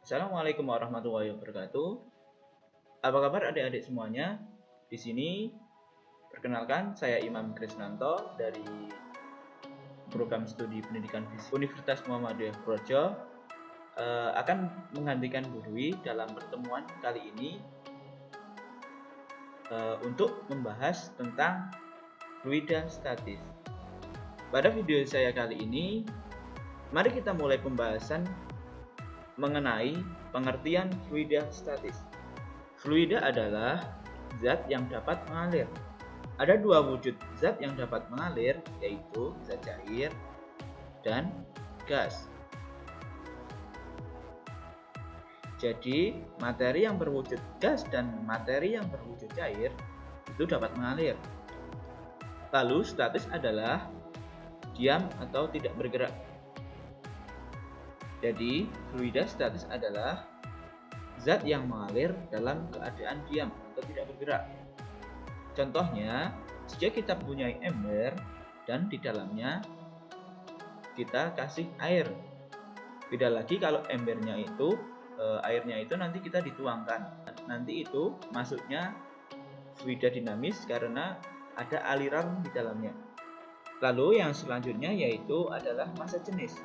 Assalamualaikum warahmatullahi wabarakatuh. Apa kabar adik-adik semuanya? Di sini perkenalkan saya Imam Krisnanto dari program studi pendidikan fisik Universitas Muhammadiyah Projo akan menggantikan Bu Dwi dalam pertemuan kali ini untuk membahas tentang fluida statis. Pada video saya kali ini, mari kita mulai pembahasan mengenai pengertian fluida statis. Fluida adalah zat yang dapat mengalir. Ada dua wujud zat yang dapat mengalir, yaitu zat cair dan gas. Jadi, materi yang berwujud gas dan materi yang berwujud cair itu dapat mengalir. Lalu, statis adalah diam atau tidak bergerak. Jadi, fluida statis adalah zat yang mengalir dalam keadaan diam atau tidak bergerak. Contohnya, jika kita punya ember dan di dalamnya kita kasih air. Beda lagi kalau embernya itu airnya itu nanti kita dituangkan. Nanti itu masuknya fluida dinamis karena ada aliran di dalamnya. Lalu yang selanjutnya yaitu adalah massa jenis.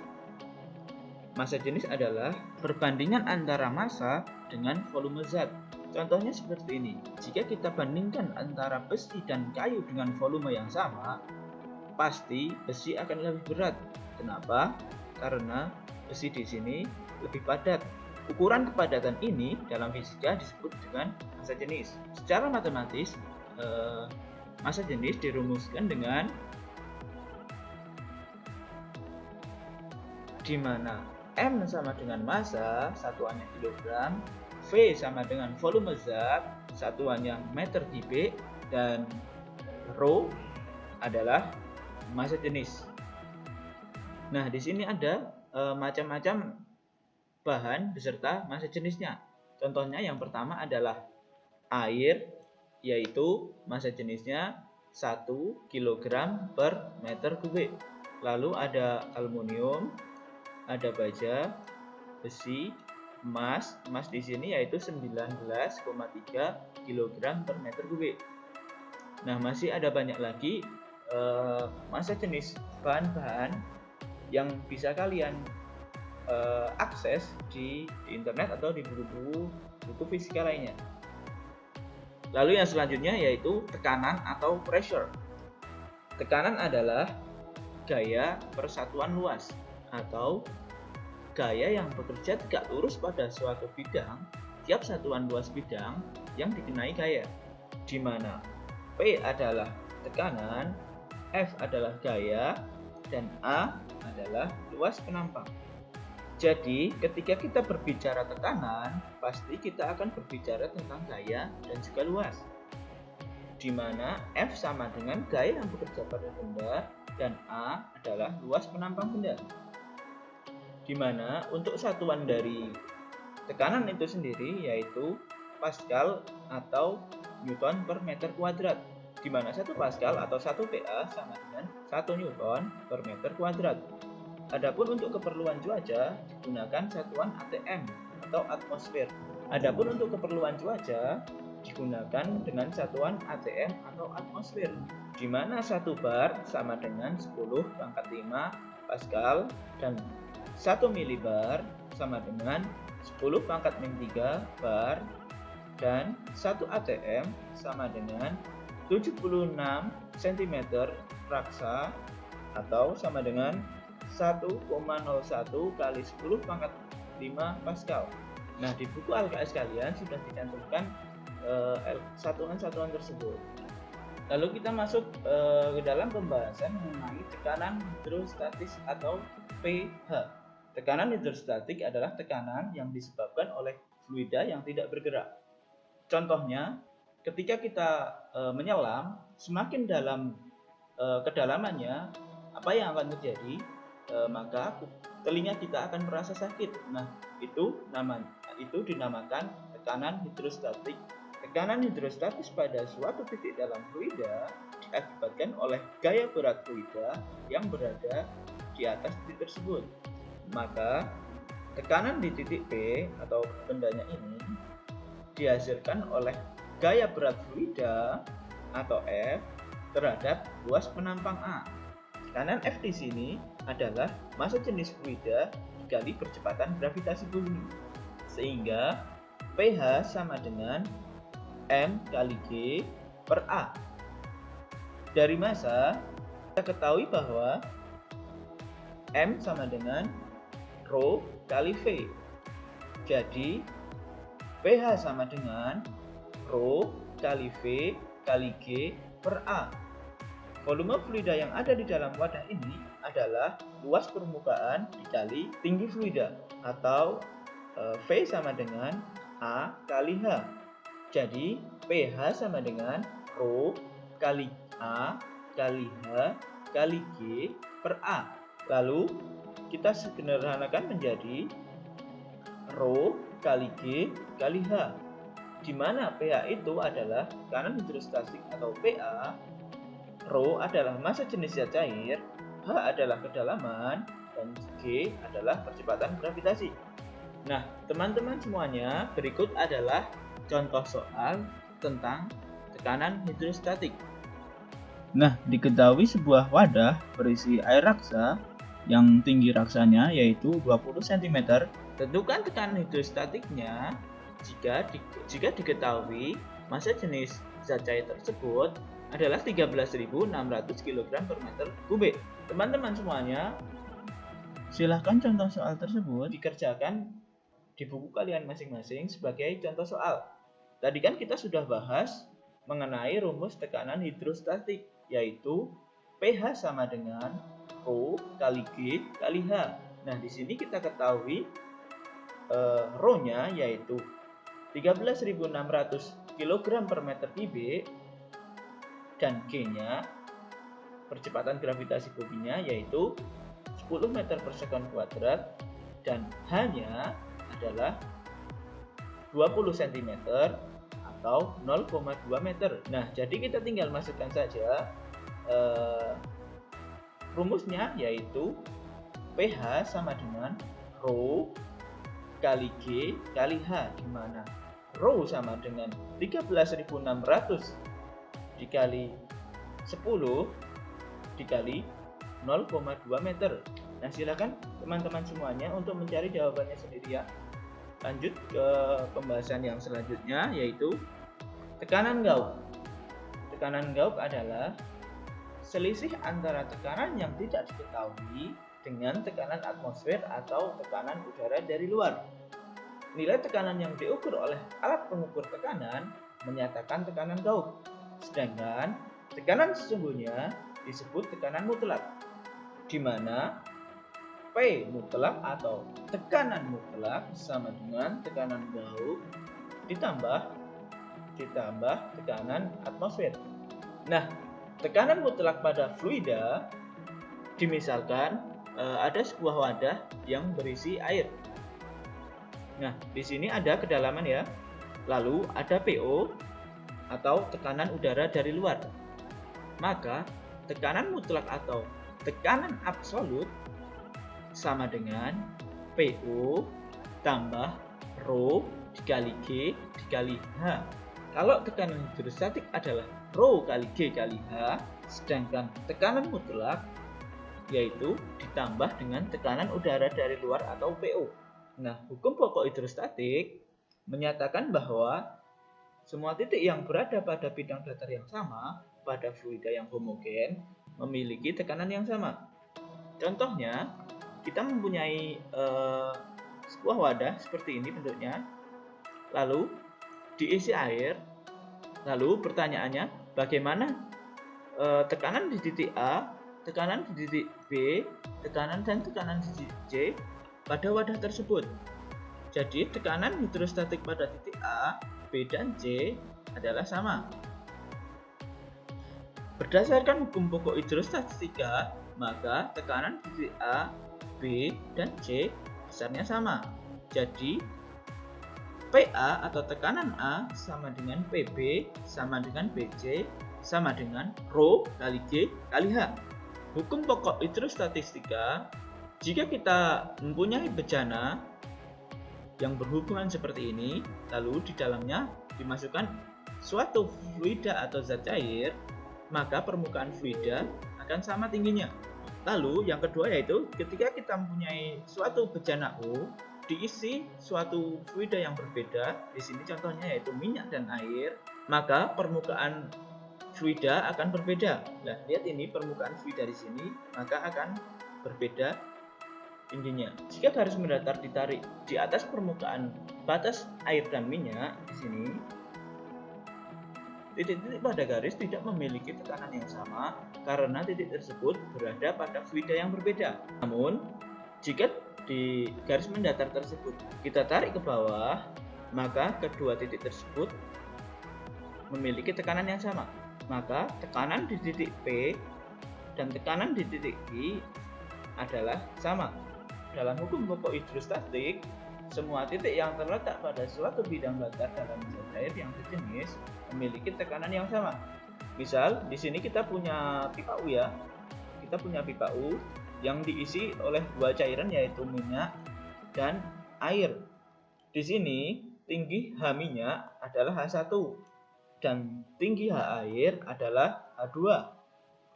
Massa jenis adalah perbandingan antara massa dengan volume zat. Contohnya seperti ini. Jika kita bandingkan antara besi dan kayu dengan volume yang sama, pasti besi akan lebih berat. Kenapa? Karena besi di sini lebih padat. Ukuran kepadatan ini dalam fisika disebut dengan massa jenis. Secara matematis, massa jenis dirumuskan dengan di mana M sama dengan massa, satuannya kilogram, V sama dengan volume zat, satuannya meter kubik, dan Rho adalah massa jenis. Nah, di sini ada macam-macam bahan beserta massa jenisnya. Contohnya yang pertama adalah air, yaitu massa jenisnya 1 kg per meter kubik. Lalu ada aluminium, ada baja, besi, emas di sini yaitu 19,3 kg per meter kubik. Nah, masih ada banyak lagi massa jenis bahan-bahan yang bisa kalian akses di internet atau di buku fisika lainnya. Lalu yang selanjutnya yaitu tekanan atau pressure. Tekanan adalah gaya persatuan luas atau gaya yang bekerja tegak lurus pada suatu bidang, tiap satuan luas bidang yang dikenai gaya, di mana P adalah tekanan, F adalah gaya, dan A adalah luas penampang. Jadi, ketika kita berbicara tekanan, pasti kita akan berbicara tentang gaya dan juga luas, di mana F sama dengan gaya yang bekerja pada benda dan A adalah luas penampang benda. Di mana untuk satuan dari tekanan itu sendiri yaitu Pascal atau Newton per meter kuadrat, di mana 1 Pascal atau 1 PA sama dengan 1 Newton per meter kuadrat. Adapun untuk keperluan cuaca digunakan satuan ATM atau atmosfer. Adapun untuk keperluan cuaca digunakan dengan satuan ATM atau atmosfer, di mana 1 bar sama dengan 10 pangkat 5 Pascal dan 1 milibar sama dengan 10 pangkat min 3 bar dan 1 ATM sama dengan 76 cm raksa atau sama dengan 1,01 kali 10 pangkat 5 Pascal. Nah, di buku LKS kalian sudah dicantumkan satuan-satuan tersebut. Lalu kita masuk ke dalam pembahasan mengenai tekanan hidrostatis atau pH. Tekanan hidrostatik adalah tekanan yang disebabkan oleh fluida yang tidak bergerak. Contohnya, ketika kita menyelam, semakin dalam kedalamannya, apa yang akan terjadi? Maka telinga kita akan merasa sakit. Nah, itu dinamakan tekanan hidrostatik. Tekanan hidrostatis pada suatu titik dalam fluida diakibatkan oleh gaya berat fluida yang berada di atas titik tersebut. Maka tekanan di titik P atau bendanya ini dihasilkan oleh gaya berat fluida atau F terhadap luas penampang A. Tekanan F di sini adalah massa jenis fluida dikali percepatan gravitasi bumi, sehingga pH sama dengan M kali G per A. Dari massa, kita ketahui bahwa M sama dengan Rho kali V. Jadi, pH sama dengan Rho kali V kali G per A. Volume fluida yang ada di dalam wadah ini adalah luas permukaan dikali tinggi fluida, atau V sama dengan A kali H. Jadi pH sama dengan Rho kali A kali H kali G per A. Lalu kita sederhanakan menjadi Rho kali G kali H, di mana pH itu adalah tekanan hidrostatik atau PA, Rho adalah massa jenis zat cair, H adalah kedalaman, dan G adalah percepatan gravitasi. Nah, teman-teman semuanya, berikut adalah contoh soal tentang tekanan hidrostatik. Nah, diketahui sebuah wadah berisi air raksa yang tinggi raksanya yaitu 20 cm. Tentukan tekanan hidrostatiknya jika diketahui massa jenis zat cair tersebut adalah 13.600 kg per meter kubik. Teman-teman semuanya, silahkan contoh soal tersebut dikerjakan di buku kalian masing-masing sebagai contoh soal. Tadi kan kita sudah bahas mengenai rumus tekanan hidrostatik, yaitu pH sama dengan Rho kali G kali H. Nah, di sini kita ketahui Rho-nya yaitu 13.600 kg per meter kubik, dan G-nya percepatan gravitasi buminya yaitu 10 meter per sekon kuadrat, dan H-nya adalah 20 cm atau 0,2 meter. Nah, jadi kita tinggal masukkan saja rumusnya, yaitu pH sama dengan Rho kali G kali H, di mana Rho sama dengan 13.600 dikali 10 dikali 0,2 meter. Nah, silakan teman-teman semuanya untuk mencari jawabannya sendiri ya. Lanjut ke pembahasan yang selanjutnya, yaitu tekanan Gauss. Tekanan Gauss adalah selisih antara tekanan yang tidak diketahui dengan tekanan atmosfer atau tekanan udara dari luar. Nilai tekanan yang diukur oleh alat pengukur tekanan menyatakan tekanan Gauss, sedangkan tekanan sesungguhnya disebut tekanan mutlak, di mana P mutlak atau tekanan mutlak sama dengan tekanan Gauss ditambah tekanan atmosfer. Nah, tekanan mutlak pada fluida dimisalkan ada sebuah wadah yang berisi air. Nah, di sini ada kedalaman ya. Lalu ada PO atau tekanan udara dari luar. Maka tekanan mutlak atau tekanan absolut sama dengan PO tambah Rho dikali G dikali H. Kalau tekanan hidrostatik adalah Rho kali G kali H, sedangkan tekanan mutlak yaitu ditambah dengan tekanan udara dari luar atau PO. Nah, hukum pokok hidrostatik menyatakan bahwa semua titik yang berada pada bidang datar yang sama pada fluida yang homogen memiliki tekanan yang sama. Contohnya, kita mempunyai sebuah wadah seperti ini bentuknya, lalu diisi air. Lalu pertanyaannya, bagaimana tekanan di titik A, tekanan di titik B, tekanan dan tekanan di titik C pada wadah tersebut. Jadi tekanan hidrostatik pada titik A, B, dan C adalah sama. Berdasarkan hukum pokok hidrostatika, maka tekanan di titik A, B, dan C besarnya sama. Jadi PA atau tekanan A sama dengan PB sama dengan BC sama dengan Rho kali G kali H. Hukum pokok hidrostatika, jika kita mempunyai bejana yang berhubungan seperti ini, lalu di dalamnya dimasukkan suatu fluida atau zat cair, maka permukaan fluida akan sama tingginya. Lalu yang kedua yaitu ketika kita mempunyai suatu bejana O diisi suatu fluida yang berbeda, di sini contohnya yaitu minyak dan air, maka permukaan fluida akan berbeda. Nah, lihat ini permukaan fluida di sini, maka akan berbeda tingginya. Jika garis mendatar ditarik di atas permukaan batas air dan minyak di sini, titik-titik pada garis tidak memiliki tekanan yang sama karena titik tersebut berada pada fluida yang berbeda. Namun, jika di garis mendatar tersebut kita tarik ke bawah, maka kedua titik tersebut memiliki tekanan yang sama. Maka tekanan di titik P dan tekanan di titik Q adalah sama. Dalam hukum pokok hidrostatik, semua titik yang terletak pada suatu bidang datar dalam zat cair yang sejenis memiliki tekanan yang sama. Misal, di sini kita punya pipa U ya. Kita punya pipa U yang diisi oleh dua cairan yaitu minyak dan air. Di sini tinggi H minyak adalah H1 dan tinggi H air adalah H2.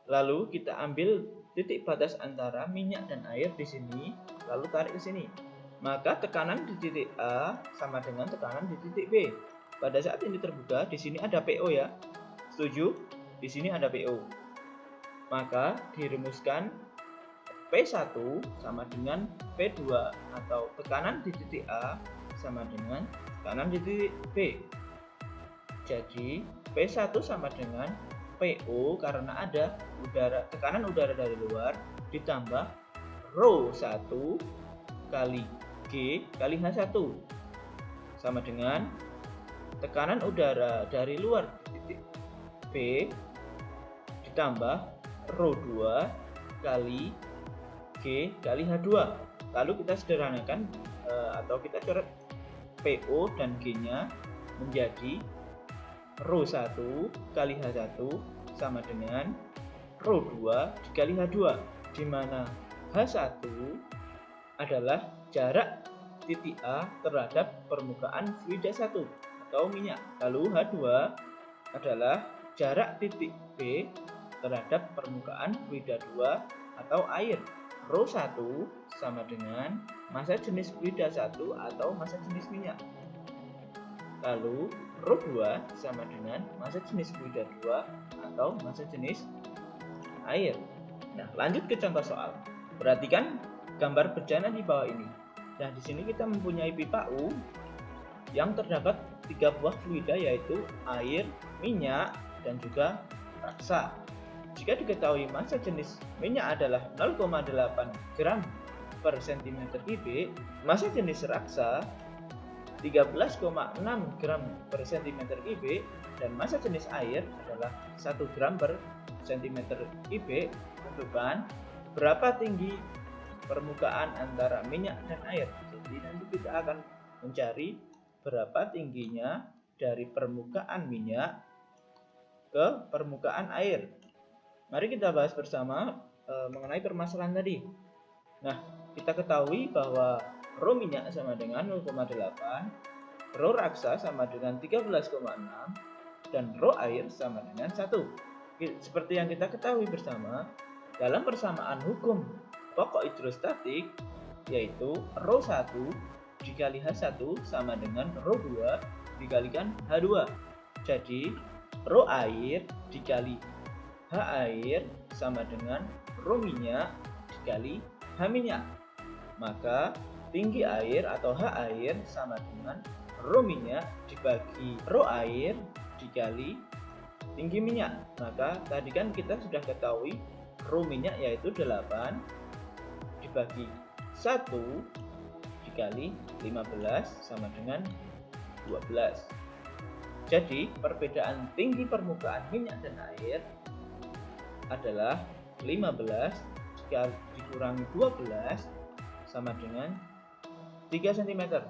Lalu kita ambil titik batas antara minyak dan air di sini, lalu tarik ke sini. Maka tekanan di titik A sama dengan tekanan di titik B. Pada saat ini terbuka, di sini ada PO ya. Setuju? Di sini ada PO. Maka dirumuskan P1 sama dengan P2 atau tekanan di titik A sama dengan tekanan di titik B. Jadi P1 sama dengan PO karena ada tekanan udara dari luar ditambah ρ1 kali G kali H1 sama dengan tekanan udara dari luar di titik P ditambah ρ2 kali G kali H2. Lalu kita sederhanakan atau kita coret PO dan G-nya menjadi ρ1 kali H1 sama dengan ρ2 dikali H2, di mana H1 adalah jarak titik A terhadap permukaan fluida 1 atau minyak. Lalu H2 adalah jarak titik B terhadap permukaan fluida 2 atau air. ρ1 sama dengan massa jenis fluida 1 atau massa jenis minyak. Lalu ρ2 sama dengan massa jenis fluida 2 atau massa jenis air. Nah, lanjut ke contoh soal. Perhatikan gambar bejana di bawah ini. Nah, di sini kita mempunyai pipa U yang terdapat 3 buah fluida yaitu air, minyak, dan juga raksa. Jika diketahui massa jenis minyak adalah 0,8 gram per cm3, massa jenis raksa 13,6 gram per cm3 dan massa jenis air adalah 1 gram per cm3. Tentukan berapa tinggi permukaan antara minyak dan air. Jadi nanti kita akan mencari berapa tingginya dari permukaan minyak ke permukaan air. Mari kita bahas bersama mengenai permasalahan tadi. Nah, kita ketahui bahwa ρ minyak sama dengan 0,8, ρ raksa sama dengan 13,6, dan ρ air sama dengan 1. Seperti yang kita ketahui bersama, dalam persamaan hukum pokok hidrostatik, yaitu ρ1 dikali H1 sama dengan ρ2 dikalikan H2. Jadi, ρ air dikali H air sama dengan ρ minyak dikali H minyak. Maka tinggi air atau H air sama dengan ρ minyak dibagi ρ air dikali tinggi minyak. Maka tadi kan kita sudah ketahui ρ minyak yaitu 8 dibagi 1 dikali 15 sama dengan 12. Jadi perbedaan tinggi permukaan minyak dan air adalah 15 dikurangi 12 sama dengan 3 cm.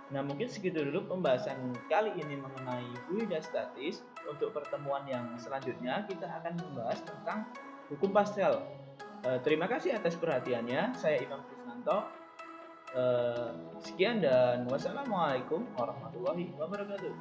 Nah, mungkin segitu dulu pembahasan kali ini mengenai fluida statis. Untuk pertemuan yang selanjutnya kita akan membahas tentang hukum Pascal. Terima kasih atas perhatiannya. Saya Imam Krisnanto. Sekian dan wassalamualaikum warahmatullahi wabarakatuh.